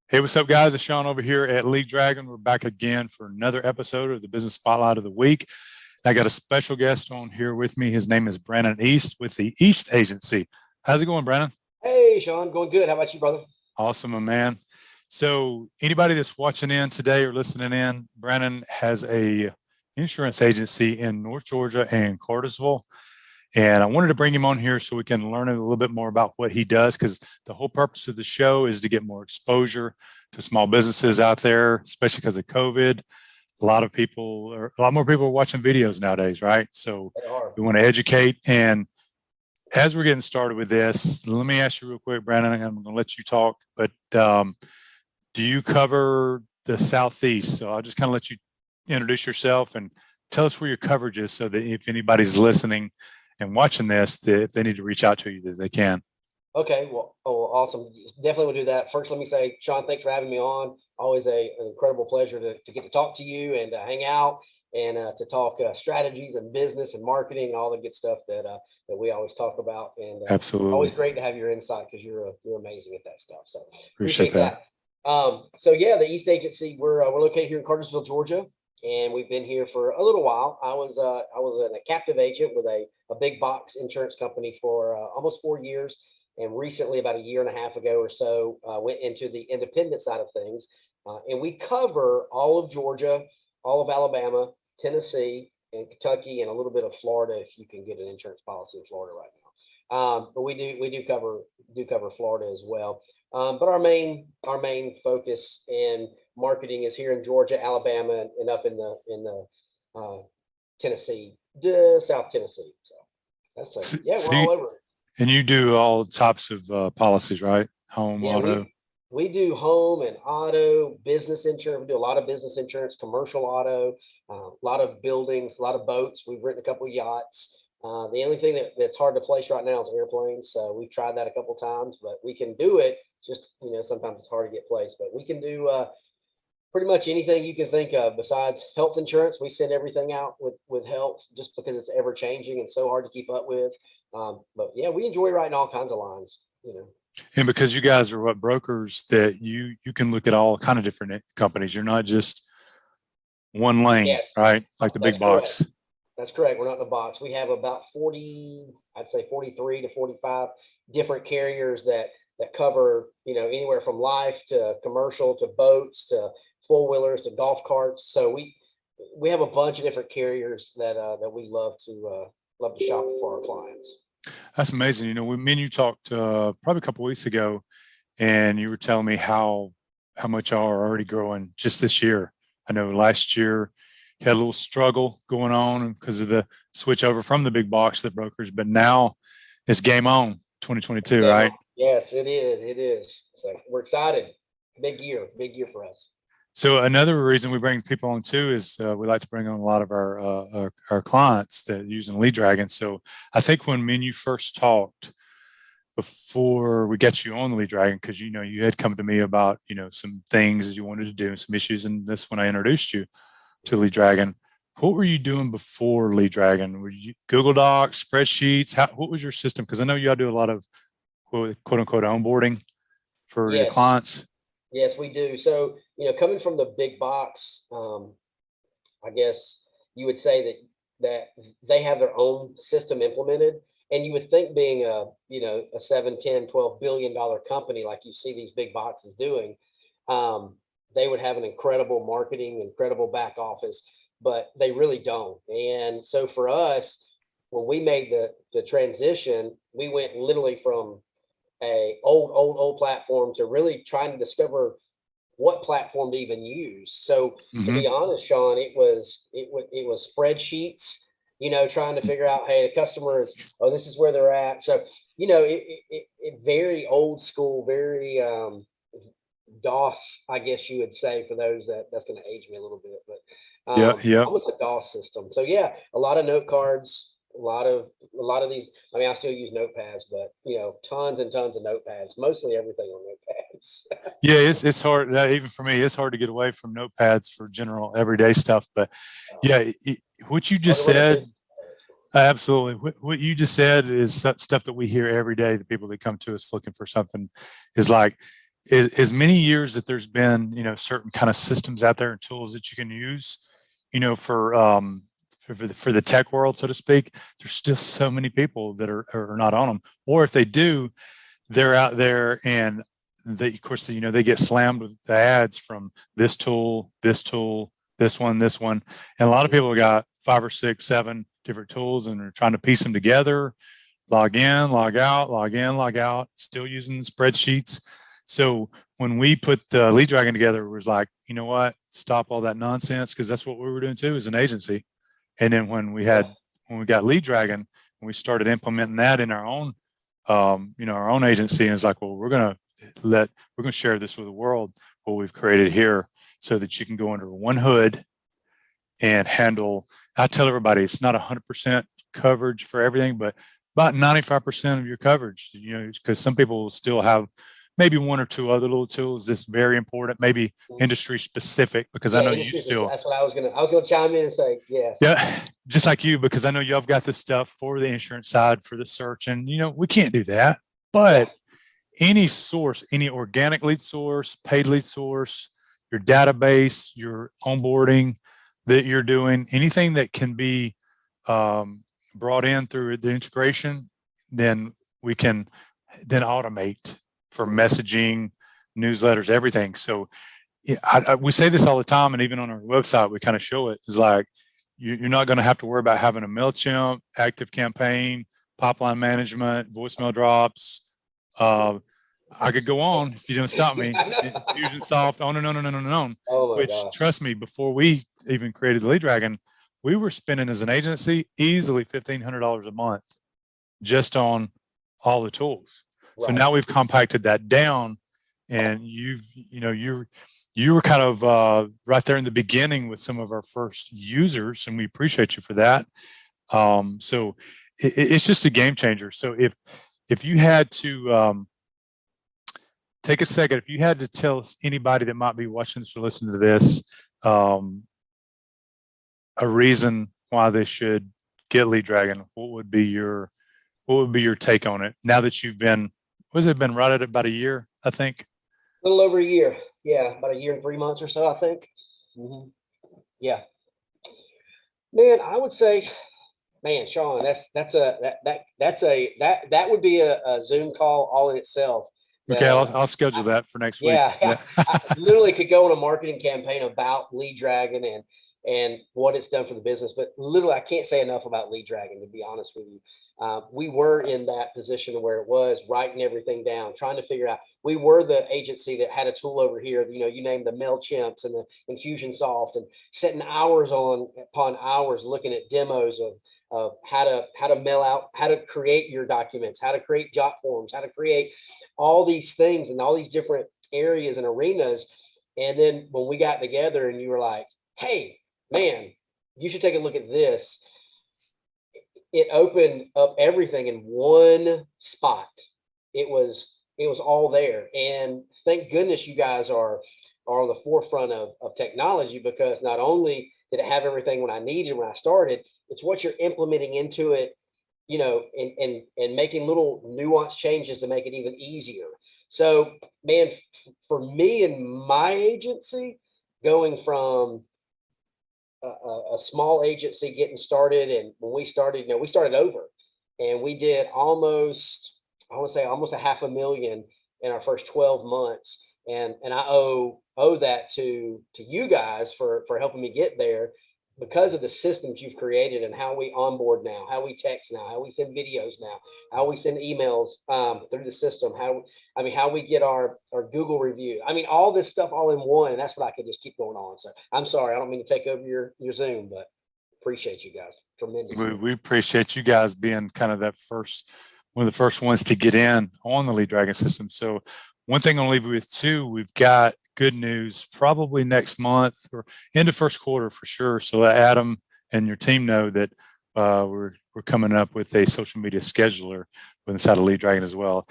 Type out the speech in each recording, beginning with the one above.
Hey, what's up, guys? It's Sean over here at League Dragon. We're back again for another episode of the Business Spotlight of the Week. I got a special guest on here with me. His name is Brannon East with the East Agency. How's it going, Brannon? Hey, Sean, going good. How about you, brother? Awesome, my man. So, anybody that's watching in today or listening in, Brannon has a insurance agency in North Georgia and Cartersville. And I wanted to bring him on here so we can learn a little bit more about what he does, because the whole purpose of the show is to get more exposure to small businesses out there, especially because of COVID. A lot more people are watching videos nowadays, right? So They are. we want to educate. And as we're getting started with this, let me ask you real quick, Brandon, I'm going to let you talk, but do you cover the Southeast? So I'll just kind of let you introduce yourself and tell us where your coverage is so that if anybody's listening and watching this, that if they need to reach out to you, that they can. Okay, awesome. Definitely will do that. First, let me say, Sean, thanks for having me on. Always an incredible pleasure to get to talk to you and hang out and to talk strategies and business and marketing and all the good stuff that we always talk about. And always Absolutely. great to have your insight because you're amazing at that stuff. So Appreciate appreciate that. that. So yeah, the East Agency, we're located here in Cartersville, Georgia, and we've been here for a little while. I was a captive agent with a big box insurance company for almost 4 years, and recently, about a year and a half ago or so, went into the independent side of things, and we cover all of Georgia, all of Alabama, Tennessee, and Kentucky, and a little bit of Florida if you can get an insurance policy in Florida right now. But we do cover Florida as well. But our main focus and marketing is here in Georgia, Alabama, and up in the Tennessee, South Tennessee. So yeah, So we're all over it. and you do all types of policies, right? Home, Yeah, auto. we do home and auto, business insurance. We do a lot of business insurance, commercial auto, a lot of buildings, a lot of boats. We've written a couple of yachts. The only thing that's hard to place right now is airplanes. So we've tried that a couple of times, but we can do it. Just sometimes it's hard to get placed, but we can do pretty much anything you can think of besides health insurance. We send everything out with health just because it's ever changing and so hard to keep up with. But yeah, we enjoy writing all kinds of lines. And because you guys are what brokers that you can look at all kind of different companies. You're not just one lane, Yes, right? Like the that's big correct. box. That's correct. We're not in the box. We have about 40, I'd say 43 to 45 different carriers that cover, anywhere from life to commercial to boats to four-wheelers to golf carts. So we have a bunch of different carriers that we love to shop for our clients. That's amazing. Me and you talked probably a couple of weeks ago, and you were telling me how much y'all are already growing just this year. I know last year you had a little struggle going on because of the switch over from the big box to the brokers, but now it's game on 2022, Game right? on. Yes, it is. It is. So we're excited. Big year for us. So another reason we bring people on too is we like to bring on a lot of our clients that using Lead Dragon. So I think when me and you first talked before we got you on the Lead Dragon, because you had come to me about some things that you wanted to do, some issues, and this when I introduced you to Lead Dragon. What were you doing before Lead Dragon? Were you Google Docs, spreadsheets? What was your system? Because I know you all do a lot of quote unquote onboarding for your Yes. clients. Yes, we do. So, coming from the big box, I guess you would say that they have their own system implemented. And you would think being a 7, 10, 12 billion dollar company like you see these big boxes doing, they would have an incredible marketing, incredible back office, but they really don't. And so for us, when we made the transition, we went literally from a old platform to really trying to discover what platform to even use. So to Hmm. be honest, Sean, it was spreadsheets, trying to figure out, hey, the customer is, oh, this is where they're at. So, it very old school, very DOS, I guess you would say, for those that's going to age me a little bit, but Yeah, yeah. almost a DOS system. So yeah, a lot of note cards, a lot of these. I mean, I still use notepads, but tons and tons of notepads. Mostly everything on notepads. Yeah, it's hard. Even for me, it's hard to get away from notepads for general everyday stuff. But yeah, what you Hard just to run a said, business. absolutely. What you just said is stuff that we hear every day. The people that come to us looking for something is like, as many years that there's been, certain kind of systems out there and tools that you can use, for the tech world, so to speak, there's still so many people that are not on them. Or if they do, they're out there and they, of course, they get slammed with the ads from this tool, this tool, this one, this one. And a lot of people got 5 or 6, 7 different tools and are trying to piece them together, log in, log out, log in, log out, still using spreadsheets. So when we put the Lead Dragon together, it was like, you know what, stop all that nonsense, because that's what we were doing too as an agency. And then when we got Lead Dragon, and we started implementing that in our own, our own agency, and it's like, well, we're going to share this with the world, what we've created here, so that you can go under one hood and handle. I tell everybody it's not 100% coverage for everything, but about 95% of your coverage, because some people will still have maybe 1 or 2 other little tools that's very important, maybe industry specific, because I know you still. That's what I was gonna chime in and say. Yes. Yeah, just like you, because I know y'all got this stuff for the insurance side, for the search, and we can't do that. But any source, any organic lead source, paid lead source, your database, your onboarding that you're doing, anything that can be brought in through the integration, then we can then automate for messaging, newsletters, everything. So we say this all the time, and even on our website, we kind of show it. It's like, you're not going to have to worry about having a MailChimp, active campaign, pipeline management, voicemail drops. I could go on if you don't stop me. Infusionsoft, on and on and on and on. Oh which, gosh. Trust me, before we even created the Lead Dragon, we were spending as an agency easily $1,500 a month just on all the tools. So now we've compacted that down, and you were kind of right there in the beginning with some of our first users, and we appreciate you for that. So it's just a game changer. So if you had to take a second, if you had to tell anybody that might be watching this or listening to this, a reason why they should get Lead Dragon, what would be your take on it now that you've been? Was it been right at about a year, I think? A little over a year. Yeah, about a year and 3 months or so, I think. Mm-hmm. Yeah. Man, I would say, man, Sean, that would be a Zoom call all in itself. Okay, I'll schedule that for next week. Yeah. I literally could go on a marketing campaign about Lead Dragon and what it's done for the business, but literally I can't say enough about Lead Dragon, to be honest with you. We were in that position where it was writing everything down, trying to figure out. We were the agency that had a tool over here, you name the MailChimps and the Infusionsoft, and sitting hours upon hours looking at demos of how to mail out, how to create your documents, how to create jot forms, how to create all these things and all these different areas and arenas. And then when we got together and you were like, hey, man, you should take a look at this. It opened up everything in one spot. It was all there. And thank goodness you guys are on the forefront of technology, because not only did it have everything when I needed, when I started, it's what you're implementing into it, and making little nuanced changes to make it even easier. So, man, for me and my agency, going from a small agency getting started, and when we started, we started over, and we did almost almost $500,000 in our first 12 months, and I owe that to you guys for helping me get there, because of the systems you've created and how we onboard now, how we text now, how we send videos now, how we send emails through the system, how we get our Google review. All this stuff all in one, and that's what I could just keep going on. So I'm sorry, I don't mean to take over your Zoom, but appreciate you guys tremendously. We appreciate you guys being kind of one of the first ones to get in on the Lead Dragon system. So one thing I'll leave you with too, we've got good news probably next month or into first quarter for sure. So Adam and your team know that we're coming up with a social media scheduler inside of Lead Dragon as well.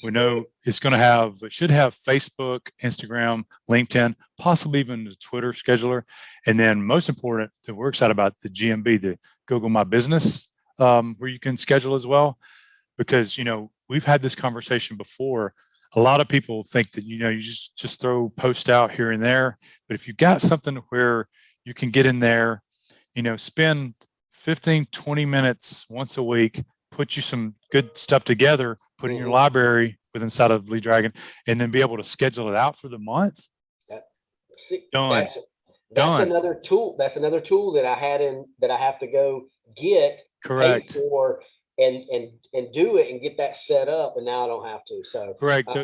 We know it should have Facebook, Instagram, LinkedIn, possibly even the Twitter scheduler. And then most important that we're excited about, the GMB, the Google My Business, where you can schedule as well. Because, we've had this conversation before. a lot of people think that, you just throw posts out here and there, but if you've got something where you can get in there, spend 15, 20 minutes once a week, put you some good stuff together, put in your library inside of Lead Dragon, and then be able to schedule it out for the month. Done. That's another tool. That's another tool that I have to go get, correct, pay for, and do it and get that set up. And now I don't have to. So correct.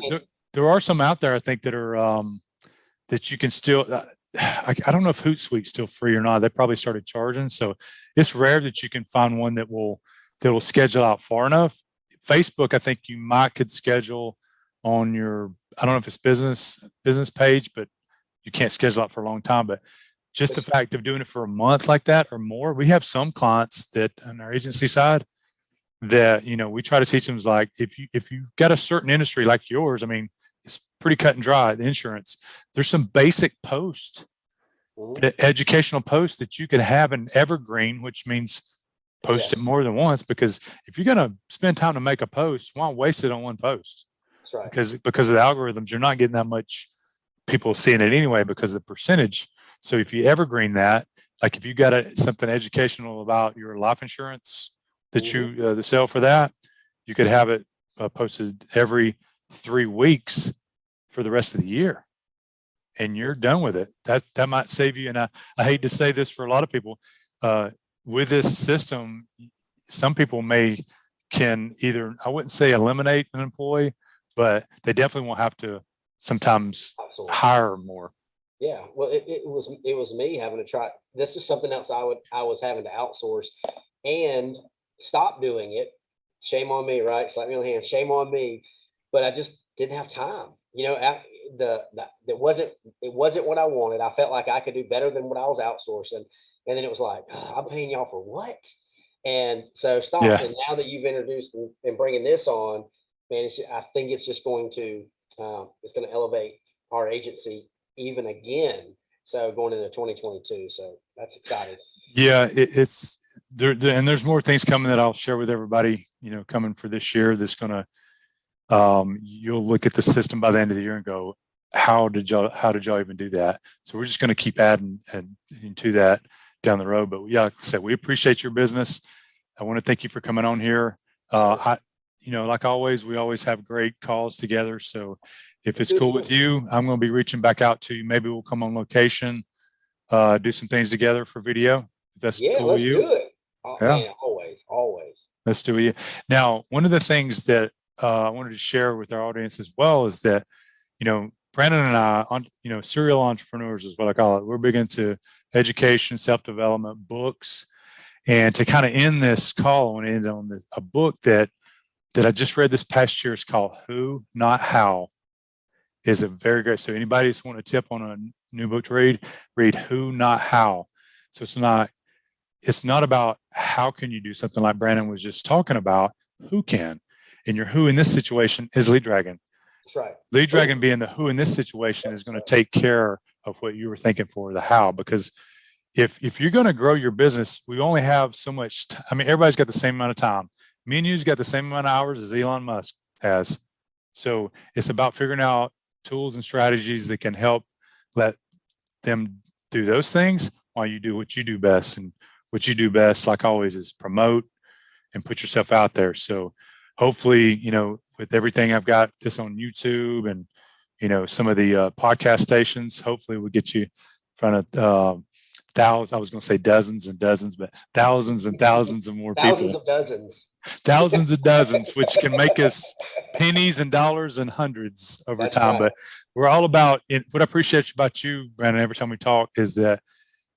There are some out there, I think, that are that you can still. I don't know if Hootsuite's still free or not. They probably started charging, so it's rare that you can find one that will schedule out far enough. Facebook, I think you could schedule on your. I don't know if it's business page, but you can't schedule out for a long time. But just the fact of doing it for a month like that or more, we have some clients that on our agency side that we try to teach them is like if you've got a certain industry like yours, I mean, it's pretty cut and dry. The insurance, there's some basic posts, educational posts that you can have in evergreen, which means post it more than once. Because if you're going to spend time to make a post, why waste it on one post? That's right. Because of the algorithms, you're not getting that much people seeing it anyway because of the percentage. So if you evergreen that, like if you got something educational about your life insurance that you sell for that, you could have it posted every 3 weeks for the rest of the year, and you're done with it. That might save you. And I hate to say this for a lot of people, with this system, some people can either, I wouldn't say eliminate an employee, but they definitely won't have to sometimes hire more. Yeah, well, it was me having to try. This is something else I was having to outsource and stop doing it. Shame on me, right? Slap me on the hand. Shame on me. But I just didn't have time. It wasn't what I wanted. I felt like I could do better than what I was outsourcing. And then it was like, I'm paying y'all for what? And so stop. Yeah. And now that you've introduced and bringing this on, man, I think it's just going to elevate our agency even again. So going into 2022. So that's exciting. Yeah, it's there, and there's more things coming that I'll share with everybody, coming for this year. That's going to, you'll look at the system by the end of the year and go, how did y'all even do that? So we're just going to keep adding and to that down the road. But yeah, like I said, we appreciate your business. I want to thank you for coming on here. Like always, we always have great calls together. So if it's cool with you, I'm going to be reaching back out to you. Maybe we'll come on location, do some things together for video. If that's cool with you. Let's do it. Man, always. Let's do it. Now, one of the things that I wanted to share with our audience as well is that, Brannon and I, serial entrepreneurs is what I call it. We're big into education, self-development, books. And to kind of end this call, I want to end on a book that I just read this past year. It's called Who, Not How. Is a very great. So anybody that's want a tip on a new book to read Who, Not How. So it's not about how can you do something like Brannon was just talking about, who can. And your who in this situation is Lead Dragon. That's right. Lead Dragon being the who in this situation is going to take care of what you were thinking for the how. Because if you're going to grow your business, we only have so much time. I mean, everybody's got the same amount of time. Me and you's got the same amount of hours as Elon Musk has. So it's about figuring out tools and strategies that can help let them do those things while you do what you do best. And what you do best, like always, is promote and put yourself out there. So hopefully, with everything I've got this on YouTube and, some of the podcast stations, hopefully we'll get you in front of thousands. I was going to say dozens and dozens, but thousands and thousands of more people. Thousands of dozens. Thousands of dozens, which can make us pennies and dollars and hundreds over That's time. right. But we're all about it. What I appreciate about you, Brandon, every time we talk is that,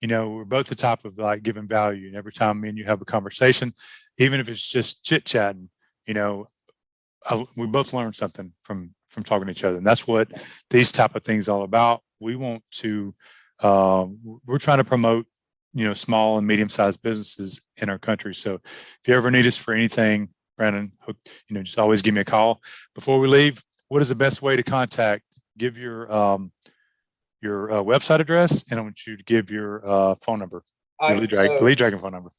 we're both the type of like giving value. And every time me and you have a conversation, even if it's just chit chatting, we both learn something from talking to each other. And that's what these type of things all about. We want to, we're trying to promote, small and medium-sized businesses in our country. So if you ever need us for anything, Brannon, just always give me a call. Before we leave, what is the best way to contact? Give your website address, and I want you to give your phone number, your Lead Dragon phone number.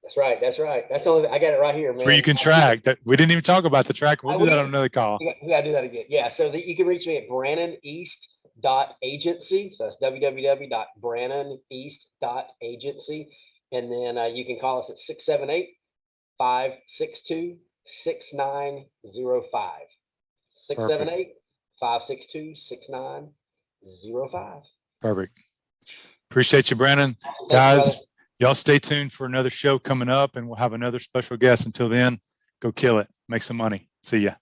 That's right. That's right. That's the only, I got it right here, man. Where you can track that. We didn't even talk about the track. We'll I do that will. on another call. We got to do that again. Yeah. So you can reach me at brannoneast.agency. So that's www.brannoneast.agency. And then you can call us at 678 562 6905. 678 562 6905. Perfect. Appreciate you, Brannon. Thanks, Guys, brother. y'all stay tuned for another show coming up, and we'll have another special guest. Until then, go kill it. Make some money. See ya.